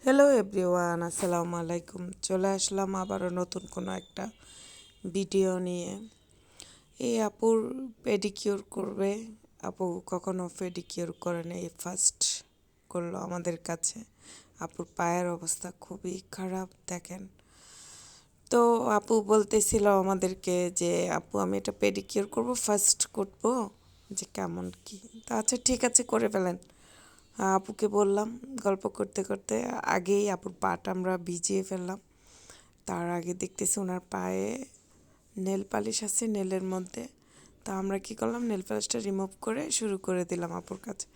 Hello everyone, আসসালামু আলাইকুম। চলে আসলাম আবারও নতুন কোনো একটা ভিডিও নিয়ে। এই আপুর পেডিকিউর করবে। আপু কখনো পেডিকিউর করে নেই, ফার্স্ট করলো আমাদের কাছে। আপুর পায়ের অবস্থা খুবই খারাপ, দেখেন। তো আপু বলতেছিল আমাদেরকে যে আপু আমি এটা পেডিকিউর করব, ফার্স্ট করব, যে কেমন কি। তা আচ্ছা ঠিক আছে, করে ফেলেন। আপুকে বললাম, গল্প করতে করতে আগেই আপুর পাটা আমরা ভিজিয়ে ফেললাম। তার আগে দেখতেছি ওনার পায়ে নেল পালিশ আছে নেলের মধ্যে। তা আমরা কি করলাম, নেল পালিশটা রিমুভ করে শুরু করে দিলাম আপুর কাছে।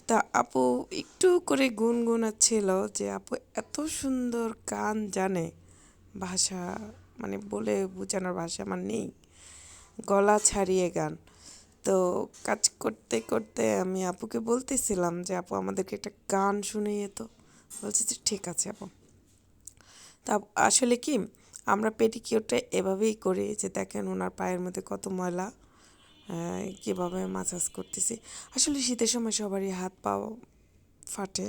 তা আপু একটু করে গুনগুনাচ্ছিল যে আপু এত সুন্দর গান জানে, ভাষা মানে বলে বোঝানোর ভাষা আমার নেই, গলা ছাড়িয়ে গান। তো কাজ করতে করতে আমি আপুকে বলতেছিলাম যে আপু আমাদেরকে একটা গান শুনিয়ে তো। বলছে যে ঠিক আছে আপু। তা আসলে কি, আমরা পেডিকিউরটা এভাবেই করি যে দেখেন ওনার পায়ের মধ্যে কত ময়লা, কীভাবে মাসাজ করতেছি। আসলে শীতের সময় সবারই হাত পাও ফাটে।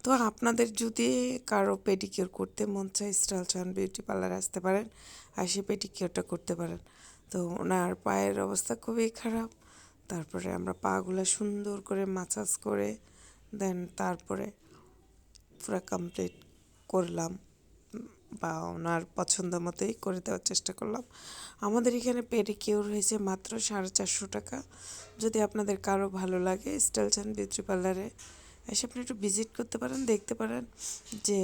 তো আপনাদের যদি কারো পেডিকিউর করতে মন চায়, স্টাইল চান, বিউটি পার্লারে আসতে পারেন, আর সে পেডিকিউরটা করতে পারেন। তো ওনার পায়ের অবস্থা খুবই খারাপ। তারপরে আমরা পাগুলো সুন্দর করে মাসাজ করে দেন তারপরে পুরো কমপ্লিট করলাম, বা ওনার পছন্দ মতোই করে দেওয়ার চেষ্টা করলাম। আমাদের এখানে পেডিকিউর হয়েছে মাত্র 450 টাকা। যদি আপনাদের কারো ভালো লাগে, স্টাইলস অ্যান্ড বিউটি পার্লারে এসে আপনি একটু ভিজিট করতে পারেন, দেখতে পারেন যে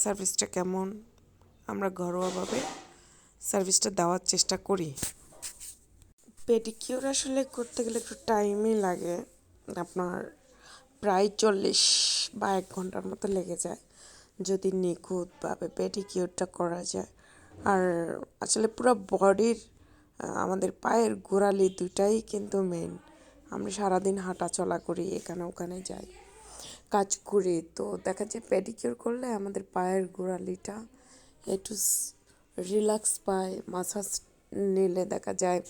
সার্ভিসটা কেমন। আমরা ঘরোয়াভাবে সার্ভিসটা দেওয়ার চেষ্টা করি। পেডিকিউর আসলে করতে গেলে একটু টাইমই লাগে, আপনার প্রায় 40 বা 1 ঘন্টার মতো লেগে যায় যদি নিখুঁতভাবে পেডিকিউরটা করা যায়। আর আসলে পুরো বডির, আমাদের পায়ের গোড়ালি দুটাই কিন্তু মেন। আমরা সারাদিন হাঁটা চলা করি, এখানে ওখানে যাই, কাজ করি। তো দেখা যায় পেডিকিউর করলে আমাদের পায়ের গোড়ালিটা একটু রিল্যাক্স পায়। মাসাজ নিলে দেখা যায়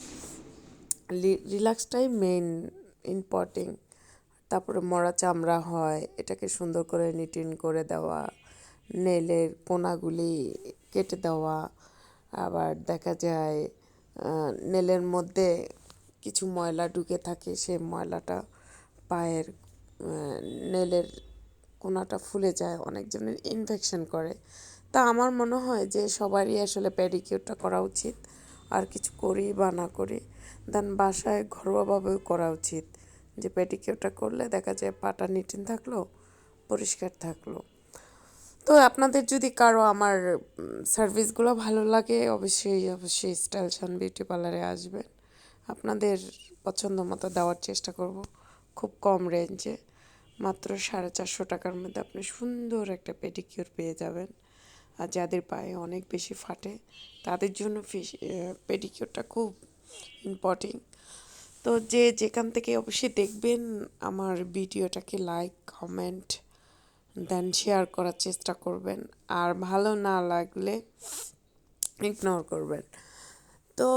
রিল্যাক্সটাই মেইন ইম্পর্টেন্ট। তারপরে মরা চামড়া হয়, এটাকে সুন্দর করে নিটিন করে দেওয়া, নেলের কোনাগুলি কেটে দেওয়া। আবার দেখা যায় নেলের মধ্যে কিছু ময়লা ঢুকে থাকে, সেই ময়লাটা পায়ের নেলের কোনাটা ফুলে যায়, অনেকজনের ইনফেকশন করে। তা আমার মনে হয় যে সবারই আসলে পেডিকিউরটা করা উচিত, আর কিছু করি বা না করি দেন বাসায় ঘরোয়াভাবেও করা উচিত। যে পেডিকিউরটা করলে দেখা যায় পাটা নিটিন থাকলো, পরিষ্কার থাকলো। তো আপনাদের যদি কারো আমার সার্ভিসগুলো ভালো লাগে, অবশ্যই অবশ্যই স্টাইলস অ্যান্ড বিউটি পার্লারে আসবেন। আপনাদের পছন্দ মতো দেওয়ার চেষ্টা করব, খুব কম রেঞ্জে। মাত্র 450 টাকার মধ্যে আপনি সুন্দর একটা পেডিকিউর পেয়ে যাবেন। আর যাদের পায়ে অনেক বেশি ফাটে তাদের জন্য পেডিকিউরটা খুব ইম্পর্টেন্ট। তো যে যেখান থেকে অবশ্যই দেখবেন আমার ভিডিওটাকে লাইক, কমেন্ট দেন শেয়ার করার চেষ্টা করবেন। আর ভালো না লাগলে ইগনোর করবেন। তো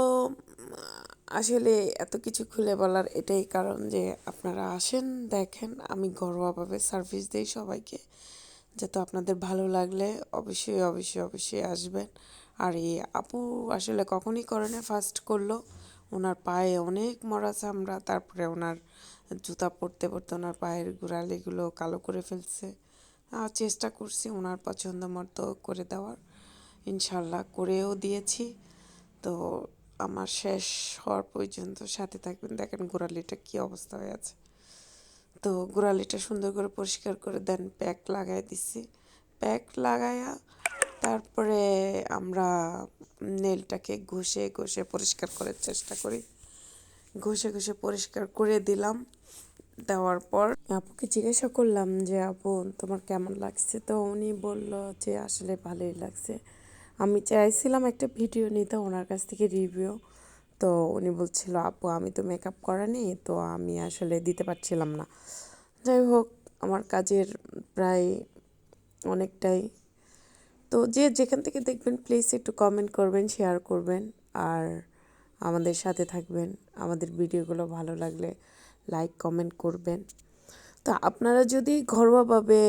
আসলে এত কিছু খুলে বলার এটাই কারণ যে আপনারা আসেন, দেখেন আমি ঘরোয়াভাবে সার্ভিস দিই সবাইকে। যাতে আপনাদের ভালো লাগলে অবশ্যই অবশ্যই অবশ্যই আসবেন। আর এই আপু আসলে কখনই করে না, ফার্স্ট করলো। ওনার পায়ে অনেক মরা চামড়া, তারপরে ওনার জুতা পরতে পরতে ওনার পায়ের গোড়ালিগুলো কালো করে ফেলছে। চেষ্টা করছি ওনার পছন্দ মতো করে দেওয়ার, ইনশাল্লাহ করেও দিয়েছি। তো আমার শেষ হওয়ার পর্যন্ত সাথে থাকবেন, দেখেন গোড়ালিটা কী অবস্থা হয়ে আছে। তো গোড়ালিটা সুন্দর করে পরিষ্কার করে দেন প্যাক লাগাই দিছি। প্যাক লাগায়া তারপরে আমরা নেলটাকে ঘষে ঘষে পরিষ্কার করার চেষ্টা করি। ঘষে ঘষে পরিষ্কার করে দিলাম। দেওয়ার পর আপুকে জিজ্ঞাসা করলাম যে আপু তোমার কেমন লাগছে। তো উনি বলল যে আসলে ভালোই লাগছে। আমি চাইছিলাম একটা ভিডিও নিতে ওনার কাছ থেকে রিভিউ। তো উনি বলছিল আপু আমি তো মেকআপ করা নেই, তো আমি আসলে দিতে পারছিলাম না। যাই হোক, আমার কাজের প্রায় অনেকটাই। তো যে যেখান থেকে দেখবেন প্লিজ একটু কমেন্ট করবেন, শেয়ার করবেন, আর আমাদের সাথে থাকবেন। আমাদের ভিডিওগুলো ভালো লাগলে লাইক কমেন্ট করবেন। তো আপনারা যদি ঘরোয়াভাবে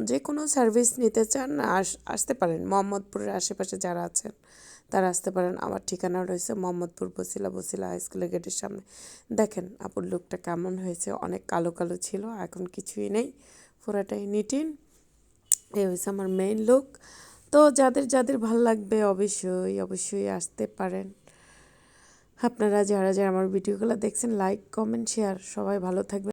যে কোনো সার্ভিস নিতে চান আসতে পারেন। মোহাম্মদপুরের আশেপাশে যারা আছেন তারা আসতে পারেন। আমার ঠিকানা রয়েছে মোহাম্মদপুর বসিলা হাই স্কুলের গেটের সামনে। দেখেন আপুর লুকটা কেমন হয়েছে, অনেক কালো কালো ছিল, এখন কিছুই নেই, পুরাটাই নিটিন। এই হয়েছে আমার মেইন লুক। তো যাদের যাদের ভাল লাগবে অবশ্যই আসতে পারেন। আপনারা যারা যারা আমার ভিডিওগুলো দেখছেন, লাইক কমেন্ট শেয়ার, সবাই ভালো থাকবেন।